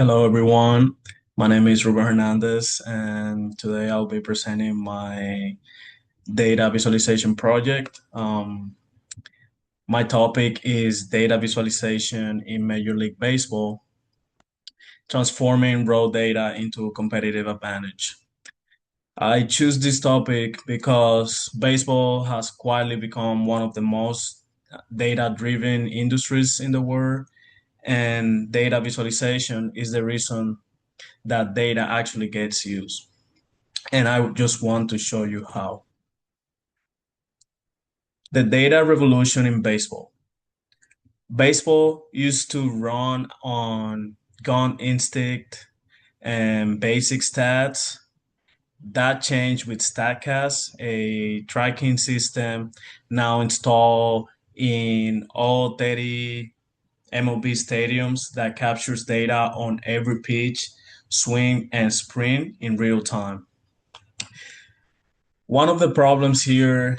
Hello, everyone. My name is Ruben Hernandez, and today I'll be presenting my data visualization project. My topic is data visualization in Major League Baseball, transforming raw data into competitive advantage. I choose this topic because baseball has quietly become one of the most data-driven industries in the world, and data visualization is the reason that data actually gets used. And I just want to show you how. The data revolution in baseball. Baseball used to run on gun instinct and basic stats. That changed with StatCast, a tracking system now installed in all 30 MLB stadiums that captures data on every pitch, swing, and sprint in real time. One of the problems here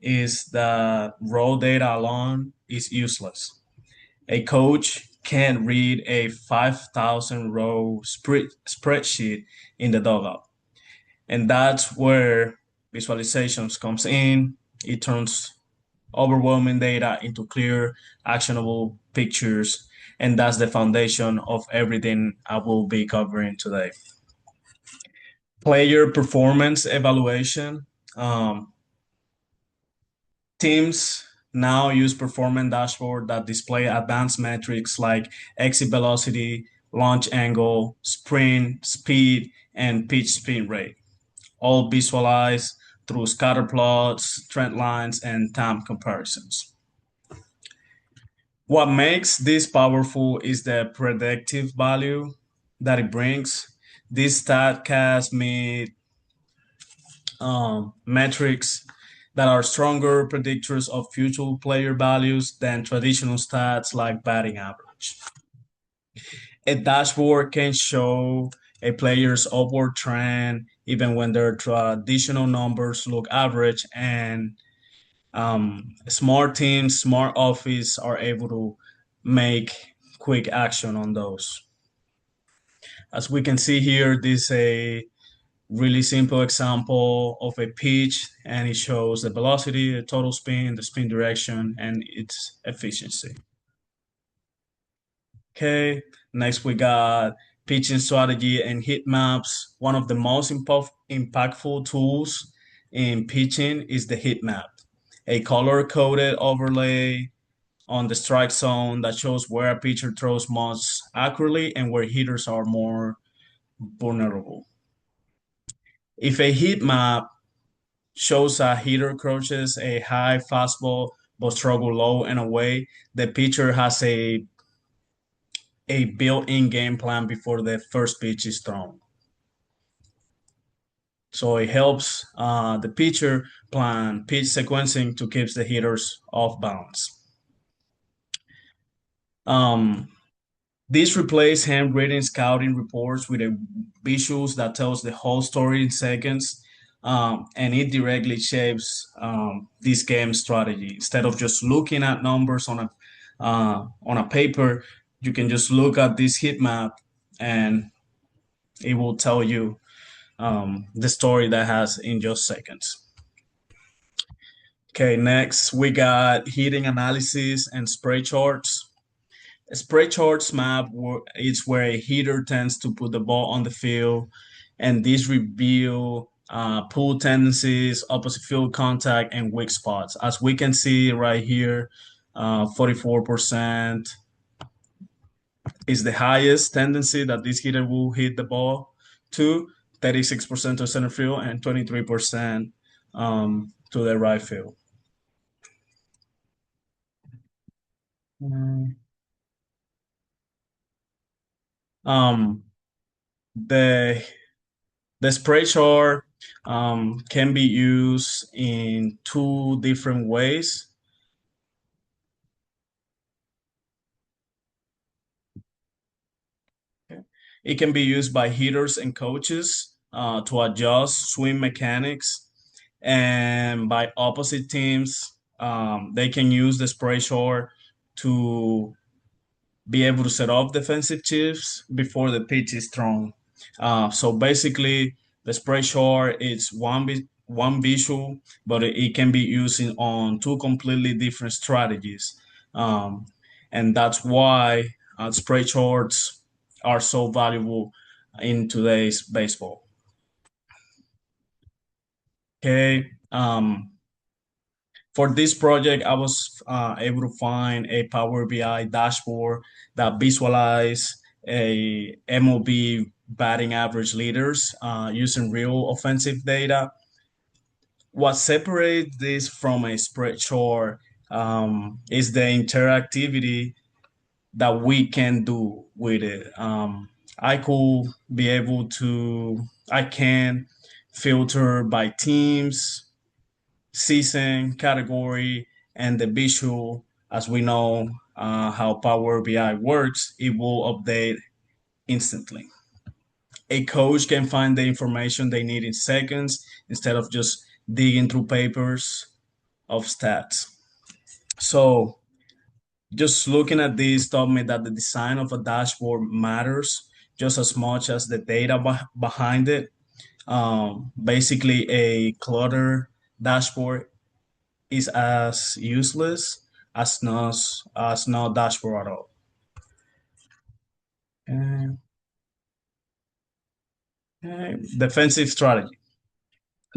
is that raw data alone is useless. A coach can't read a 5,000 row spreadsheet in the dugout. And that's where visualizations comes in. It turns overwhelming data into clear, actionable pictures. And that's the foundation of everything I will be covering today. Player performance evaluation. Um, Teams now use performance dashboard that display advanced metrics like exit velocity, launch angle, sprint, speed, and pitch spin rate, all visualized through scatter plots, trend lines, and time comparisons. What makes this powerful is the predictive value that it brings. This statcast made metrics that are stronger predictors of future player values than traditional stats like batting average. A dashboard can show a player's upward trend even when their traditional numbers look average, and smart teams, smart office are able to make quick action on those. As we can see here, this is a really simple example of a pitch, and it shows the velocity, the total spin, the spin direction, and its efficiency. Okay, next we got pitching strategy and heat maps. One of the most impactful tools in pitching is the heat map, a color-coded overlay on the strike zone that shows where a pitcher throws most accurately and where hitters are more vulnerable. If a heat map shows a hitter crouches a high fastball but struggle low and away, the pitcher has a built-in game plan before the first pitch is thrown. So it helps the pitcher plan pitch sequencing to keep the hitters off balance. Um, this replaces handwritten scouting reports with a visuals that tells the whole story in seconds, and it directly shapes this game strategy. Instead of just looking at numbers on a paper, you can just look at this heat map, and it will tell you the story that has in just seconds. Okay, next we got hitting analysis and spray charts. A spray charts map is where a hitter tends to put the ball on the field, and these reveal pull tendencies, opposite field contact, and weak spots. As we can see right here, 44% is the highest tendency that this hitter will hit the ball to, 36% to center field, and 23% to the right field. Um, the The spray chart can be used in two different ways. Okay. It can be used by hitters and coaches to adjust swing mechanics, and by opposite teams, they can use the spray chart to be able to set off defensive chips before the pitch is thrown. So basically, the spray chart is one visual, but it can be used on two completely different strategies, um, and that's why spray charts are so valuable in today's baseball. Okay. For this project, I was able to find a Power BI dashboard that visualize a MLB batting average leaders using real offensive data. What separates this from a spread chart is the interactivity that we can do with it. I could be able to, I can filter by teams, season, category, and the visual. As we know how Power BI works, it will update instantly. A coach can find the information they need in seconds instead of just digging through papers of stats. So, just looking at this taught me that the design of a dashboard matters just as much as the data behind it. Basically, a clutter dashboard is as useless as no dashboard at all. Uh, Defensive strategy.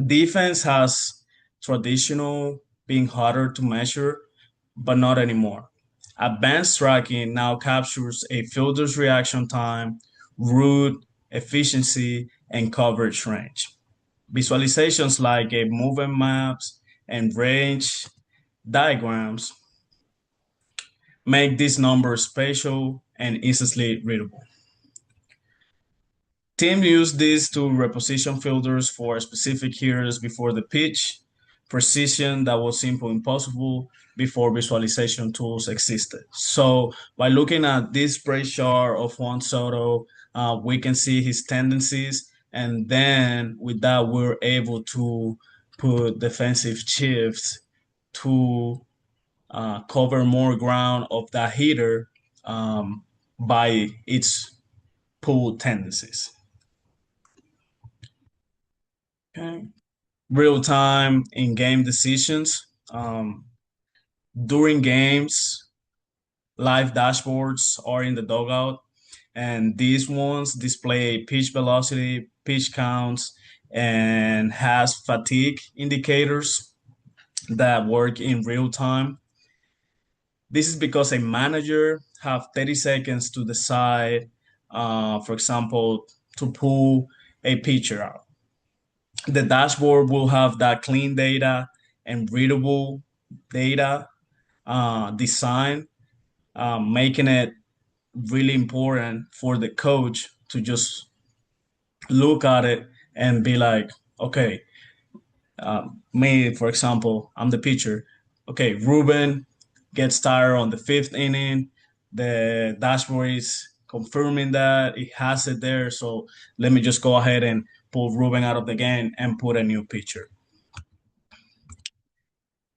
Defense has traditional being harder to measure, but not anymore. Advanced tracking now captures a fielder's reaction time, route, efficiency, and coverage range. Visualizations like a movement maps and range diagrams make these numbers spatial and easily readable. Team used this to reposition fielders for specific hitters before the pitch, precision that was simply impossible before visualization tools existed. So by looking at this spray chart of Juan Soto, we can see his tendencies, and then with that, we're able to put defensive shifts to cover more ground of that hitter by its pull tendencies. Okay. Real time in game decisions. During games, live dashboards are in the dugout, and these ones display pitch velocity, pitch counts, and has fatigue indicators that work in real time. This is because a manager have 30 seconds to decide, for example, to pull a pitcher out. The dashboard will have that clean data and readable data design, making it really important for the coach to just look at it and be like, okay, me, for example, I'm the pitcher. Okay, Ruben gets tired on the fifth inning. The dashboard is confirming that it has it there. So let me just go ahead and pull Ruben out of the game and put a new pitcher.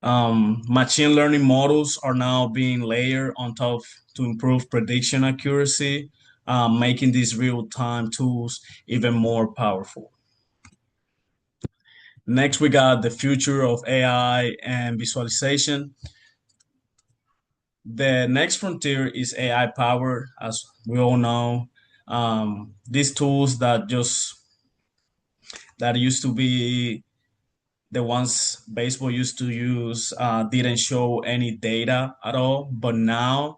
Machine learning models are now being layered on top to improve prediction accuracy, making these real-time tools even more powerful. Next, we got the future of AI and visualization. The next frontier is AI power, as we all know. These tools that used to be the ones baseball used to use didn't show any data at all, but now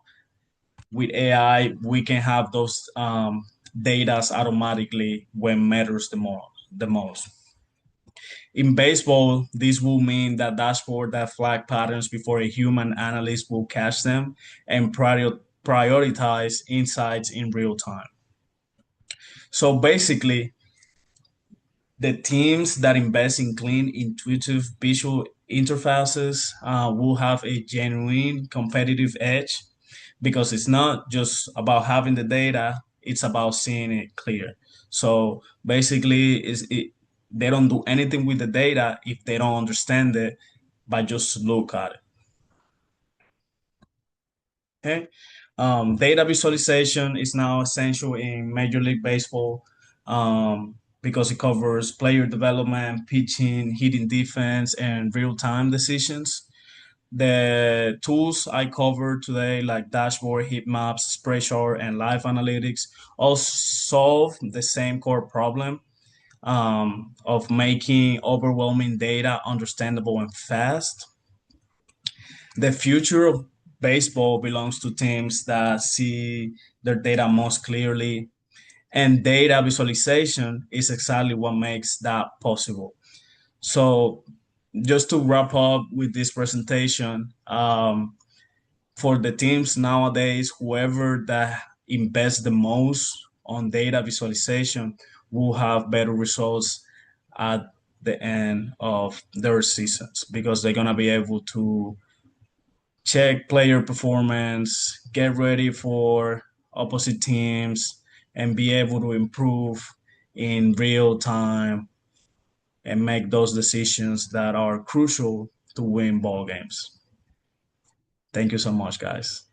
with AI, we can have those datas automatically when matters the most. The most. In baseball, this will mean that dashboard that flag patterns before a human analyst will catch them and prioritize insights in real time. So basically, the teams that invest in clean, intuitive visual interfaces will have a genuine competitive edge because it's not just about having the data, it's about seeing it clear. So basically, they don't do anything with the data if they don't understand it by just look at it. Okay. Data visualization is now essential in Major League Baseball because it covers player development, pitching, hitting defense, and real-time decisions. The tools I covered today, like dashboard, heat maps, spreadsheet, and live analytics, all solve the same core problem of making overwhelming data understandable and fast. The future of baseball belongs to teams that see their data most clearly, and data visualization is exactly what makes that possible. So, just to wrap up with this presentation, for the teams nowadays, whoever that invests the most on data visualization will have better results at the end of their seasons because they're gonna be able to check player performance, get ready for opposite teams, and be able to improve in real time and make those decisions that are crucial to win ball games. Thank you so much, guys.